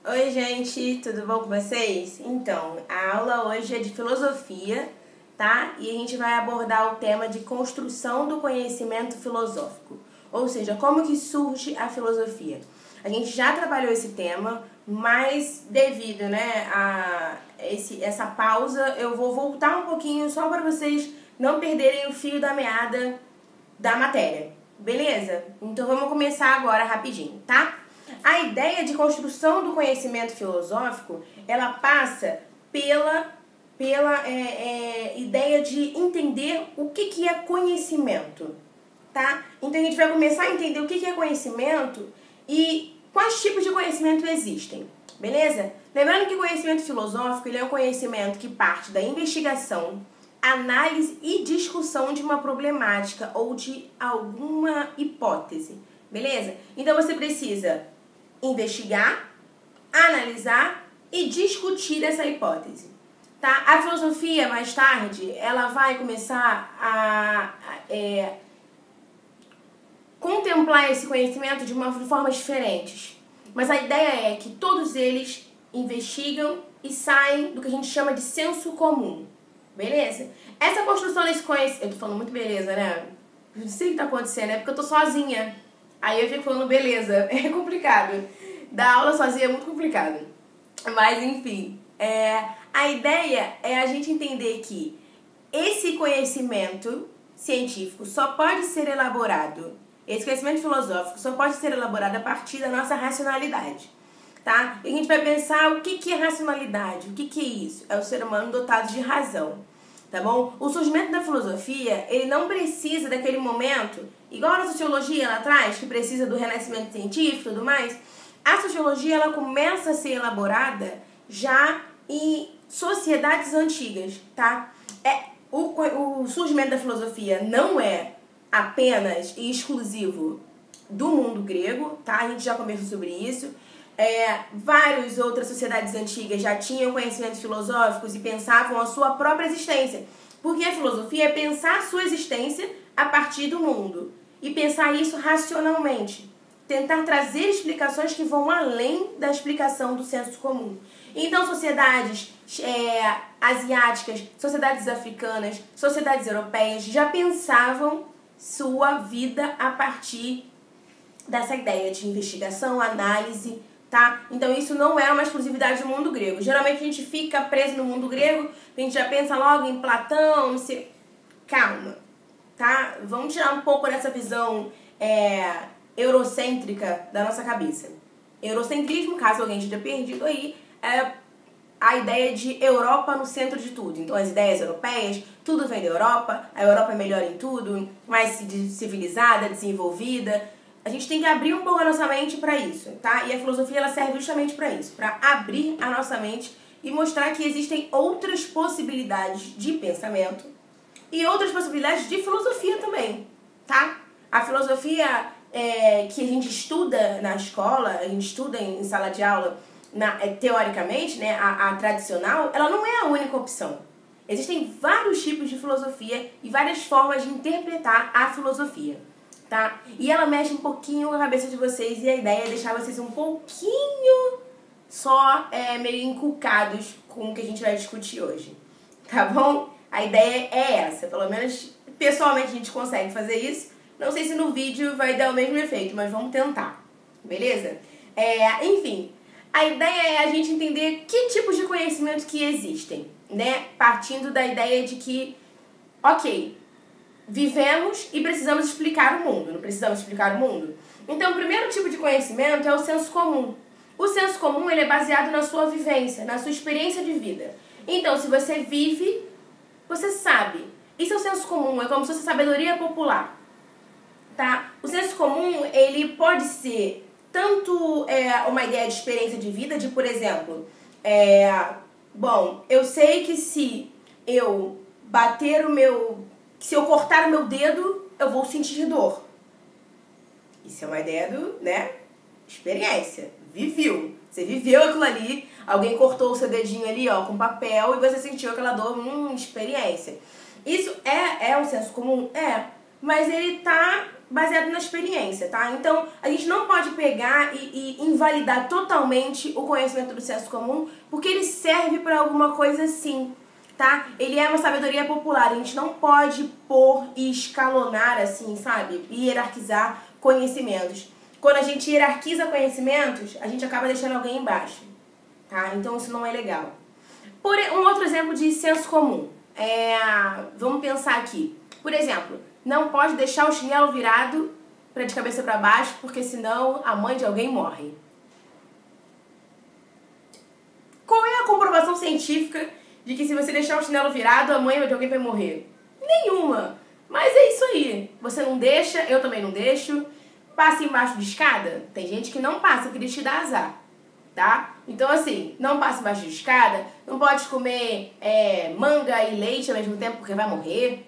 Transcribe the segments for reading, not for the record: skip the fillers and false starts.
Oi, gente, tudo bom com vocês? Então, a aula hoje é de filosofia, tá? E a gente vai abordar o tema de construção do conhecimento filosófico, ou seja, como que surge a filosofia. A gente já trabalhou esse tema, mas devido, a essa pausa, eu vou voltar um pouquinho só para vocês não perderem o fio da meada da matéria, beleza? Então vamos começar agora rapidinho, tá? A ideia de construção do conhecimento filosófico, ela passa pela ideia de entender o que é conhecimento, tá? Então a gente vai começar a entender o que é conhecimento e quais tipos de conhecimento existem, beleza? Lembrando que o conhecimento filosófico ele é um conhecimento que parte da investigação, análise e discussão de uma problemática ou de alguma hipótese, beleza? Então você precisa investigar, analisar e discutir essa hipótese, tá? A filosofia, mais tarde, ela vai começar a contemplar esse conhecimento de uma forma diferente, mas a ideia é que todos eles investigam e saem do que a gente chama de senso comum, beleza? Essa construção desse conhecimento... Eu tô falando muito beleza, né? Não sei o que tá acontecendo, é porque eu tô sozinha. Aí eu fico falando beleza, é complicado. Dar aula sozinha é muito complicado. Mas enfim, a ideia é a gente entender que esse conhecimento científico só pode ser elaborado, esse conhecimento filosófico só pode ser elaborado a partir da nossa racionalidade, tá? E a gente vai pensar o que é racionalidade, o que é isso? É o ser humano dotado de razão, tá bom? O surgimento da filosofia, ele não precisa daquele momento, igual a sociologia lá atrás, que precisa do renascimento científico e tudo mais. A sociologia, ela começa a ser elaborada já em sociedades antigas, tá? O surgimento da filosofia não é apenas e exclusivo do mundo grego, tá? A gente já conversou sobre isso. Várias outras sociedades antigas já tinham conhecimentos filosóficos e pensavam a sua própria existência. Porque a filosofia é pensar a sua existência a partir do mundo. E pensar isso racionalmente. Tentar trazer explicações que vão além da explicação do senso comum. Então, sociedades asiáticas, sociedades africanas, sociedades europeias já pensavam sua vida a partir dessa ideia de investigação, análise, tá? Então isso não é uma exclusividade do mundo grego. Geralmente a gente fica preso no mundo grego, a gente já pensa logo em Platão, não sei... Calma, tá? Vamos tirar um pouco dessa visão eurocêntrica da nossa cabeça. Eurocentrismo, caso alguém esteja perdido aí, é a ideia de Europa no centro de tudo. Então as ideias europeias, tudo vem da Europa, a Europa é melhor em tudo, mais civilizada, desenvolvida. A gente tem que abrir um pouco a nossa mente para isso, tá? E a filosofia ela serve justamente para isso, para abrir a nossa mente e mostrar que existem outras possibilidades de pensamento e outras possibilidades de filosofia também, tá? A filosofia que a gente estuda na escola, a gente estuda em sala de aula, teoricamente, né, a tradicional, ela não é a única opção. Existem vários tipos de filosofia e várias formas de interpretar a filosofia, tá? E ela mexe um pouquinho com a cabeça de vocês e a ideia é deixar vocês um pouquinho só meio inculcados com o que a gente vai discutir hoje, tá bom? A ideia é essa, pelo menos pessoalmente a gente consegue fazer isso. Não sei se no vídeo vai dar o mesmo efeito, mas vamos tentar, beleza? Enfim, a ideia é a gente entender que tipos de conhecimento que existem, né? Partindo da ideia de que, ok, vivemos e precisamos explicar o mundo, não precisamos explicar o mundo? Então, o primeiro tipo de conhecimento é o senso comum. O senso comum ele é baseado na sua vivência, na sua experiência de vida. Então, se você vive, você sabe. Isso é o senso comum, é como se fosse sabedoria popular, tá? O senso comum, ele pode ser tanto uma ideia de experiência de vida, de, por exemplo, bom, eu sei que se eu se eu cortar o meu dedo, eu vou sentir dor. Isso é uma ideia experiência. Viveu. Você viveu aquilo ali, alguém cortou o seu dedinho ali, ó, com papel, e você sentiu aquela dor, experiência. Isso é um senso comum? Mas ele tá baseado na experiência, tá? Então, a gente não pode pegar e invalidar totalmente o conhecimento do senso comum, porque ele serve para alguma coisa sim, tá? Ele é uma sabedoria popular, a gente não pode pôr e escalonar assim, sabe? E hierarquizar conhecimentos. Quando a gente hierarquiza conhecimentos, a gente acaba deixando alguém embaixo, tá? Então isso não é legal. Um outro exemplo de senso comum. Vamos pensar aqui. Por exemplo, não pode deixar o chinelo virado de cabeça para baixo, porque senão a mãe de alguém morre. Qual é a comprovação científica de que se você deixar o chinelo virado, a mãe de alguém vai morrer? Nenhuma. Mas é isso aí. Você não deixa, eu também não deixo. Passa embaixo de escada? Tem gente que não passa, porque eles te dá azar, tá? Então assim, não passa embaixo de escada, não pode comer manga e leite ao mesmo tempo porque vai morrer.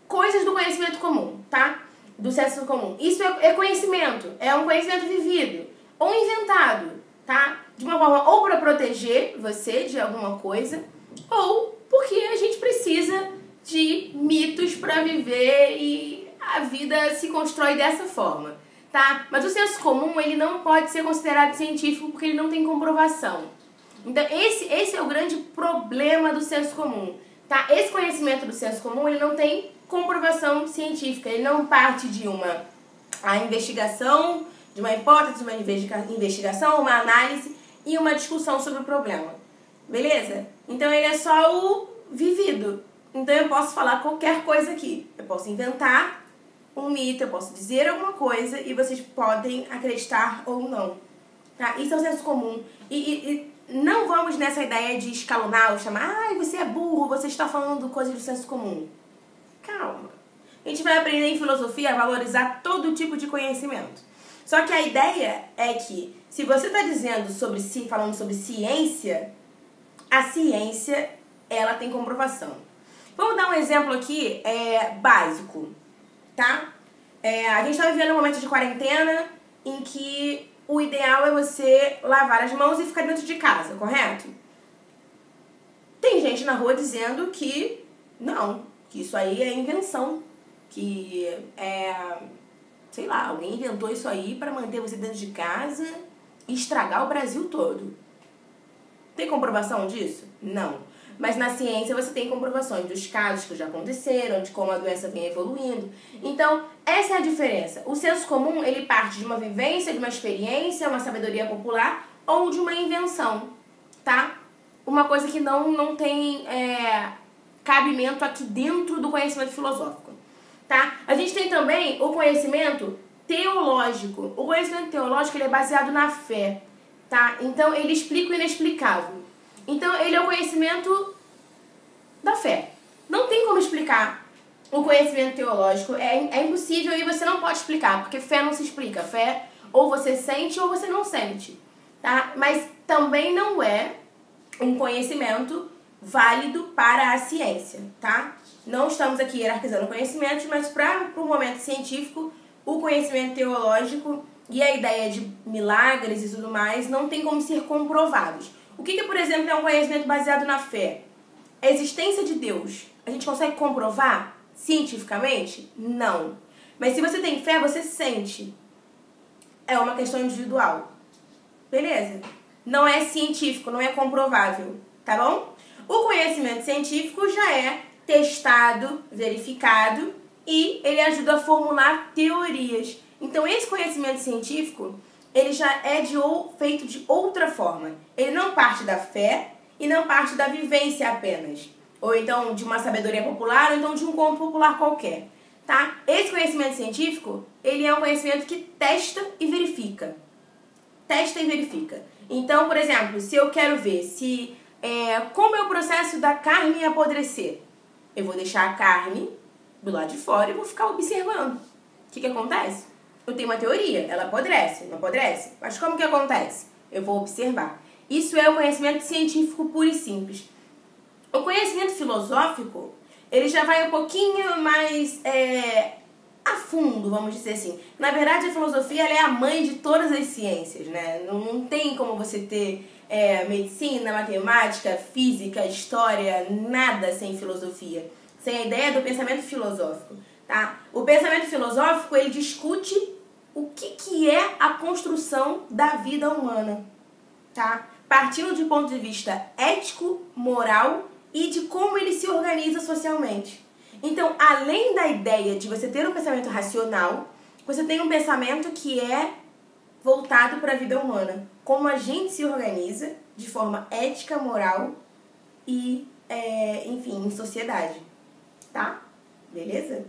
Coisas do conhecimento comum, tá? Do senso comum. Isso é conhecimento, é um conhecimento vivido ou inventado, tá? De uma forma ou para proteger você de alguma coisa, ou porque a gente precisa de mitos para viver e a vida se constrói dessa forma, tá? Mas o senso comum, ele não pode ser considerado científico porque ele não tem comprovação. Então, esse é o grande problema do senso comum, tá? Esse conhecimento do senso comum, ele não tem comprovação científica, ele não parte de a investigação, de uma hipótese, de uma investigação, uma análise e uma discussão sobre o problema, beleza? Então, ele é só o vivido. Então, eu posso falar qualquer coisa aqui. Eu posso inventar um mito, eu posso dizer alguma coisa e vocês podem acreditar ou não, tá? Isso é o senso comum. E não vamos nessa ideia de escalonar ou chamar, você é burro, você está falando coisas do senso comum. Calma. A gente vai aprender em filosofia a valorizar todo tipo de conhecimento. Só que a ideia é que, se você está dizendo falando sobre ciência, a ciência, ela tem comprovação. Vamos dar um exemplo aqui básico, tá? A gente está vivendo um momento de quarentena em que o ideal é você lavar as mãos e ficar dentro de casa, correto? Tem gente na rua dizendo que não, que isso aí é invenção, que sei lá, alguém inventou isso aí para manter você dentro de casa e estragar o Brasil todo. Tem comprovação disso? Não. Mas na ciência você tem comprovações dos casos que já aconteceram, de como a doença vem evoluindo. Então, essa é a diferença. O senso comum, ele parte de uma vivência, de uma experiência, uma sabedoria popular ou de uma invenção, tá? Uma coisa que não tem cabimento aqui dentro do conhecimento filosófico, tá? A gente tem também o conhecimento teológico. O conhecimento teológico, ele é baseado na fé, tá? Então, ele explica o inexplicável. Então, ele é o conhecimento da fé. Não tem como explicar o conhecimento teológico. É impossível e você não pode explicar, porque fé não se explica. Fé, ou você sente ou você não sente, tá? Mas também não é um conhecimento válido para a ciência, tá? Não estamos aqui hierarquizando conhecimentos, mas para o momento científico, o conhecimento teológico e a ideia de milagres e tudo mais não tem como ser comprovados. O que, por exemplo, é um conhecimento baseado na fé? A existência de Deus. A gente consegue comprovar cientificamente? Não. Mas se você tem fé, você sente. É uma questão individual. Beleza? Não é científico, não é comprovável. Tá bom? O conhecimento científico já é testado, verificado e ele ajuda a formular teorias. Então, esse conhecimento científico, ele já é feito de outra forma. Ele não parte da fé e não parte da vivência apenas. Ou então de uma sabedoria popular, ou então de um conto popular qualquer. Tá? Esse conhecimento científico, ele é um conhecimento que testa e verifica. Testa e verifica. Então, por exemplo, se eu quero ver como é o processo da carne apodrecer, eu vou deixar a carne do lado de fora e vou ficar observando. O que acontece? Eu tenho uma teoria, ela apodrece, não apodrece? Mas como que acontece? Eu vou observar. Isso é o conhecimento científico puro e simples. O conhecimento filosófico, ele já vai um pouquinho mais a fundo, vamos dizer assim. Na verdade, a filosofia ela é a mãe de todas as ciências, né? Não tem como você ter medicina, matemática, física, história, nada sem filosofia. Sem a ideia do pensamento filosófico. tá? O pensamento filosófico, ele discute o que é a construção da vida humana, tá? Partindo de ponto de vista ético, moral e de como ele se organiza socialmente. Então, além da ideia de você ter um pensamento racional, você tem um pensamento que é voltado para a vida humana. Como a gente se organiza de forma ética, moral e, enfim, em sociedade. Tá? Beleza?